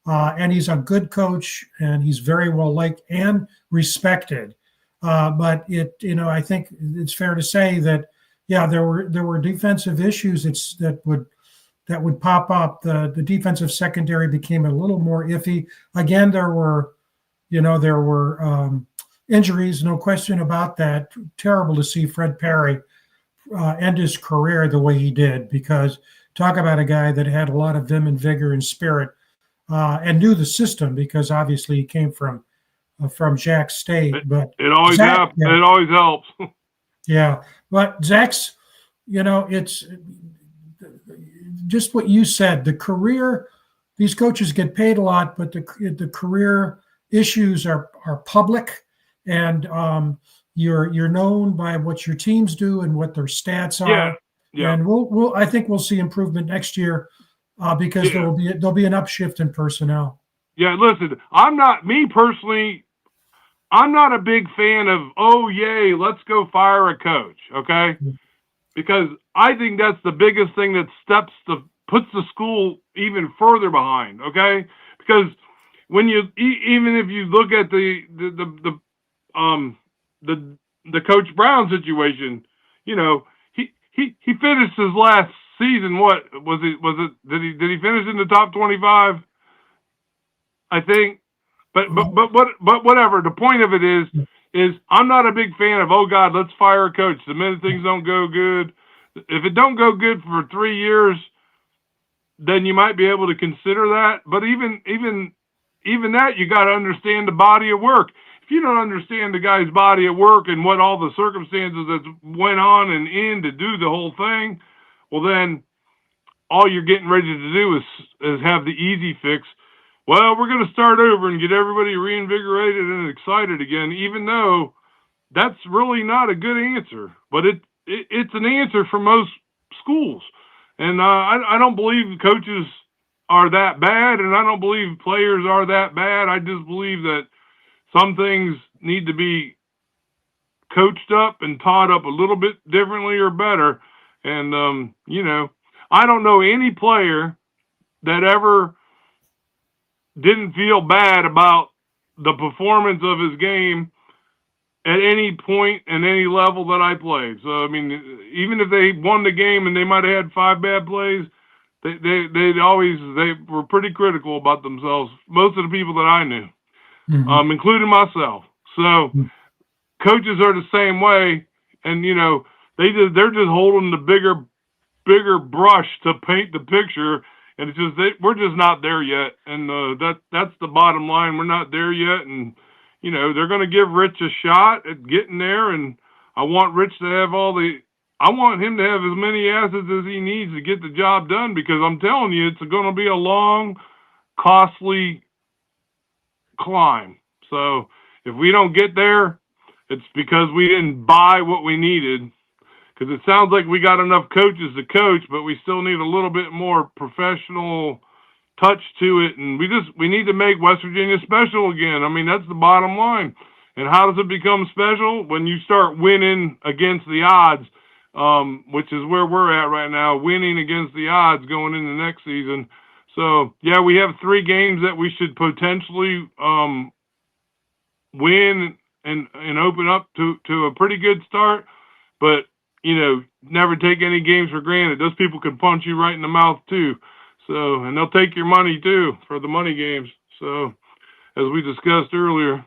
And he's a good coach, and he's very well liked and respected. But I think it's fair to say that, yeah, there were defensive issues that would pop up. The defensive secondary became a little more iffy. Again, there were injuries, no question about that. Terrible to see Fred Perry end his career the way he did, because talk about a guy that had a lot of vim and vigor and spirit, and knew the system, because obviously he came from Jack State. But it always Zach, happens. Yeah. It always helps. Yeah, but Zach's, it's just what you said. The career, these coaches get paid a lot, but the career issues are public, and you're known by what your teams do and what their stats are. Yeah. And I think we'll see improvement next year, because there'll be an upshift in personnel. Yeah, listen, me personally, I'm not a big fan of, oh, yay, let's go fire a coach, okay? Because I think that's the biggest thing that puts the school even further behind, okay? Because when even if you look at the Coach Brown situation, he finished his last season. What was it? Did he finish in the top 25? I think. But whatever. The point of it is I'm not a big fan of, oh God, let's fire a coach the minute things don't go good. If it don't go good for 3 years, then you might be able to consider that. But even that, you got to understand the body of work. If you don't understand the guy's body of work and what all the circumstances that went on and in to do the whole thing, well then all you're getting ready to do is have the easy fix. Well, we're going to start over and get everybody reinvigorated and excited again, even though that's really not a good answer. But it's an answer for most schools. And I don't believe coaches are that bad, and I don't believe players are that bad. I just believe that some things need to be coached up and taught up a little bit differently or better. And, I don't know any player that ever didn't feel bad about the performance of his game at any point and any level that I played. So, I mean, even if they won the game and they might have had 5 bad plays, they were pretty critical about themselves. Most of the people that I knew, including myself. So coaches are the same way. And, they're just holding the bigger brush to paint the picture. And it's just we're just not there yet, and that's the bottom line. We're not there yet, and they're going to give Rich a shot at getting there. And I want Rich to have I want him to have as many assets as he needs to get the job done. Because I'm telling you, it's going to be a long, costly climb. So if we don't get there, it's because we didn't buy what we needed. Because it sounds like we got enough coaches to coach, but we still need a little bit more professional touch to it. And we need to make West Virginia special again. I mean, that's the bottom line. And how does it become special? When you start winning against the odds, which is where we're at right now, winning against the odds going into next season. So, yeah, we have 3 games that we should potentially win and open up to a pretty good start. But never take any games for granted. Those people can punch you right in the mouth too. So, and they'll take your money too for the money games. So, as we discussed earlier.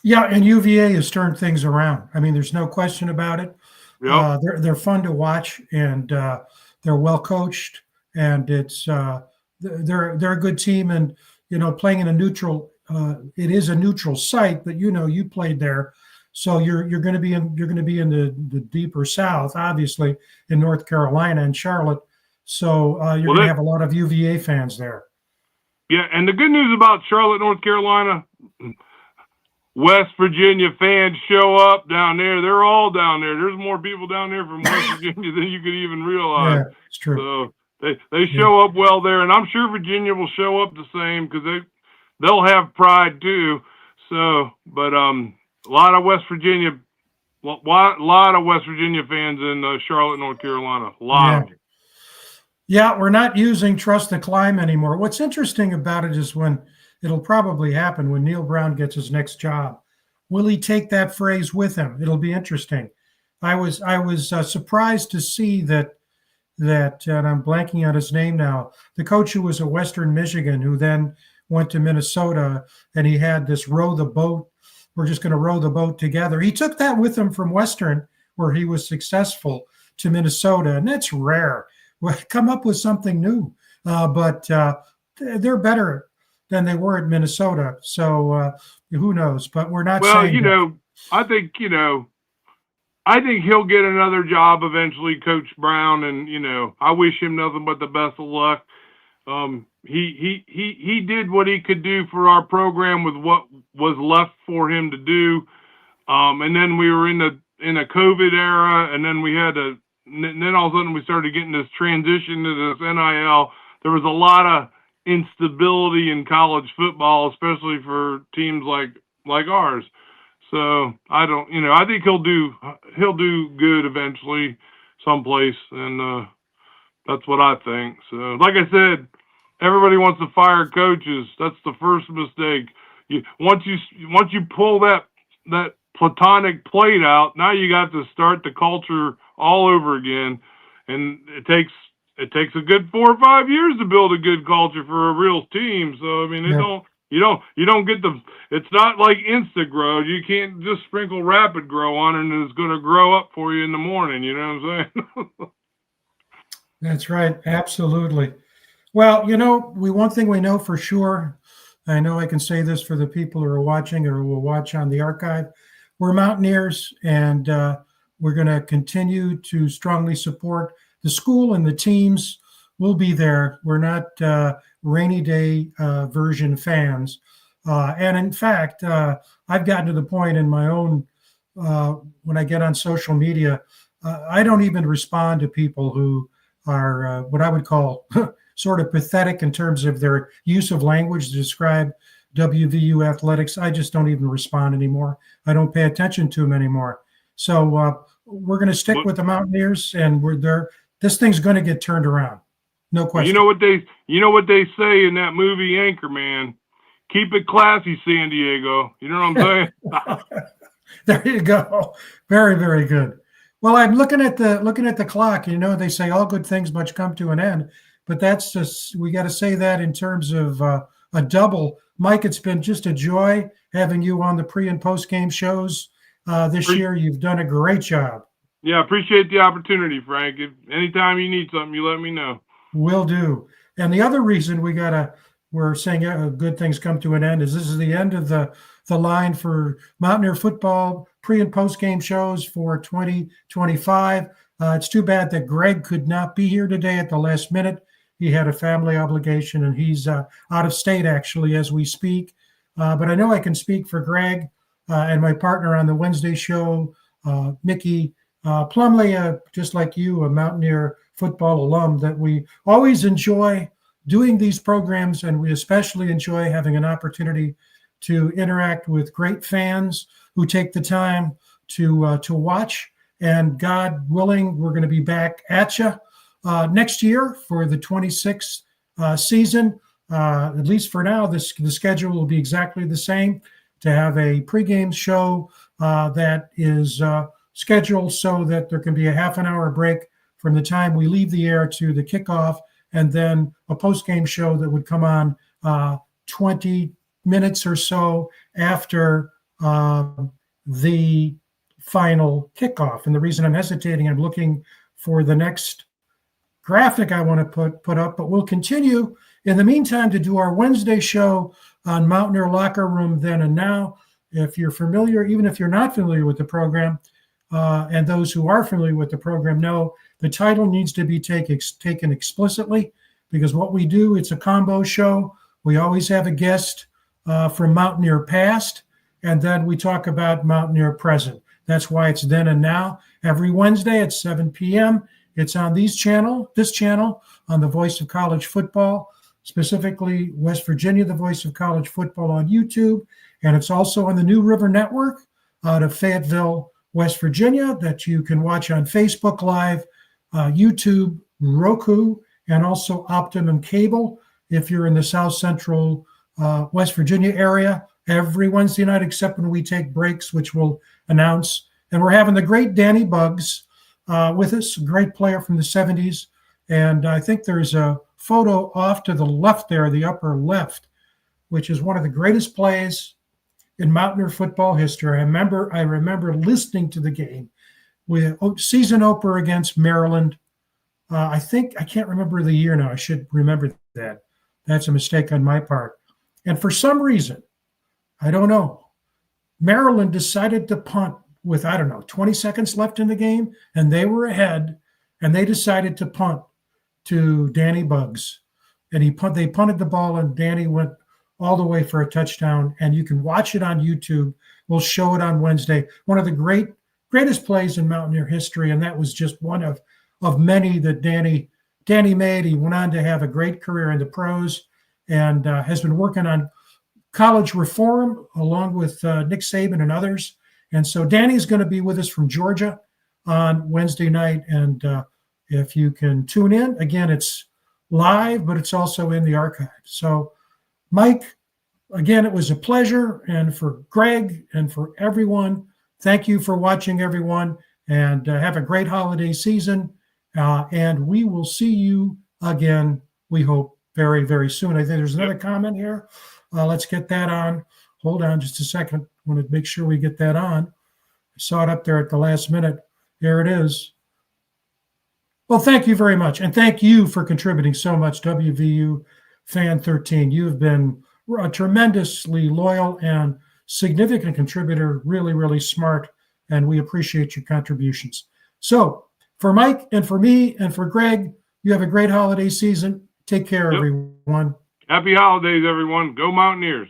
Yeah, and UVA has turned things around. I mean, there's no question about it. Yep. They're fun to watch, and they're well coached, and it's they're a good team. And playing in a neutral, it is a neutral site, but you played there. So you're going to be in the deeper South, obviously, in North Carolina and Charlotte. So you're going to have a lot of UVA fans there. Yeah, and the good news about Charlotte, North Carolina, West Virginia fans show up down there. They're all down there. There's more people down there from West Virginia than you could even realize. Yeah, it's true. So they show up well there, and I'm sure Virginia will show up the same because they'll have pride too. So, but a lot of West Virginia fans in Charlotte, North Carolina. A lot of them. Yeah, we're not using trust the climb anymore. What's interesting about it is when it'll probably happen when Neil Brown gets his next job. Will he take that phrase with him? It'll be interesting. I was surprised to see that and I'm blanking on his name now. The coach who was at Western Michigan, who then went to Minnesota, and he had this row the boat. We're just going to row the boat together. He took that with him from Western, where he was successful, to Minnesota, and that's rare. Come up with something new, but they're better than they were at Minnesota. So who knows? But we're not Well, saying you that. know, I think he'll get another job eventually, Coach Brown, and I wish him nothing but the best of luck. He did what he could do for our program with what was left for him to do. And then we were in a COVID era, and then then all of a sudden we started getting this transition to this NIL. There was a lot of instability in college football, especially for teams like ours. So I think he'll do good eventually someplace, and that's what I think. So, like I said, everybody wants to fire coaches. That's the first mistake. Once you pull that platonic plate out, now you got to start the culture all over again, and it takes a good 4 or 5 years to build a good culture for a real team. So I mean, you don't get it's not like Instagrow. You can't just sprinkle Rapid Grow on it and it's going to grow up for you in the morning. You know what I'm saying? That's right. Absolutely. Well, one thing we know for sure, I know I can say this for the people who are watching or will watch on the archive, we're Mountaineers, and we're going to continue to strongly support the school and the teams. We'll be there. We're not rainy day version fans. And in fact, I've gotten to the point in my own, when I get on social media, I don't even respond to people who are what I would call sort of pathetic in terms of their use of language to describe WVU athletics. I just don't even respond anymore. I don't pay attention to them anymore. So we're going to stick with the Mountaineers, and we're there. This thing's going to get turned around. No question. You know what they say in that movie Anchorman? Keep it classy, San Diego. You know what I'm saying? There you go. Very, very good. Well, I'm looking at the clock. They say all good things must come to an end, but that's just, we got to say that in terms of a double. Mike, it's been just a joy having you on the pre and post game shows this year. You've done a great job. Yeah, appreciate the opportunity, Frank. If anytime you need something, you let me know. Will do. And the other reason we're saying good things come to an end is this is the end of the line for Mountaineer football pre and post game shows for 2025. It's too bad that Greg could not be here today at the last minute. He had a family obligation, and he's out of state actually as we speak. But I know I can speak for Greg and my partner on the Wednesday show, Mickey Plumley, just like you, a Mountaineer football alum, that we always enjoy doing these programs, and we especially enjoy having an opportunity to interact with great fans who take the time to watch. And God willing, we're going to be back at you next year for the 26th season. At least for now, the schedule will be exactly the same, to have a pregame show that is scheduled so that there can be a half an hour break from the time we leave the air to the kickoff, and then a post-game show that would come on 20 minutes or so after the final kickoff. And the reason I'm hesitating, I'm looking for the next graphic I want to put up, but we'll continue in the meantime to do our Wednesday show on Mountaineer Locker Room Then and Now. If you're familiar, even if you're not familiar with the program, and those who are familiar with the program know the title needs to be taken explicitly, because what we do, it's a combo show. We always have a guest from Mountaineer past, and then we talk about Mountaineer present. That's why it's Then and Now. Every Wednesday at 7 p.m. It's on this channel, on the Voice of College Football, specifically West Virginia, the Voice of College Football on YouTube. And it's also on the New River Network out of Fayetteville, West Virginia, that you can watch on Facebook Live, YouTube, Roku, and also Optimum Cable if you're in the South Central West Virginia area every Wednesday night, except when we take breaks, which we'll announce. And we're having the great Danny Buggs with us, a great player from the 70s. And I think there's a photo off to the left there, the upper left, which is one of the greatest plays in Mountaineer football history. I remember listening to the game with season opener against Maryland. I can't remember the year now. I should remember that. That's a mistake on my part. And for some reason, I don't know, Maryland decided to punt with, 20 seconds left in the game, and they were ahead, and they decided to punt to Danny Buggs. And they punted the ball, and Danny went all the way for a touchdown. And you can watch it on YouTube. We'll show it on Wednesday. One of the greatest plays in Mountaineer history, and that was just one of many that Danny made. He went on to have a great career in the pros and has been working on college reform along with Nick Saban and others. And so Danny's going to be with us from Georgia on Wednesday night. And if you can tune in, again, it's live, but it's also in the archive. So, Mike, again, it was a pleasure. And for Greg and for everyone, thank you for watching, everyone. And have a great holiday season. And we will see you again, we hope, very, very soon. I think there's another comment here. Let's get that on. Hold on just a second. I want to make sure we get that on. I saw it up there at the last minute. There it is. Well, thank you very much. And thank you for contributing so much, WVU Fan 13. You've been a tremendously loyal and significant contributor, really, really smart, and we appreciate your contributions. So for Mike and for me and for Greg, you have a great holiday season. Take care, everyone. Happy holidays, everyone. Go Mountaineers.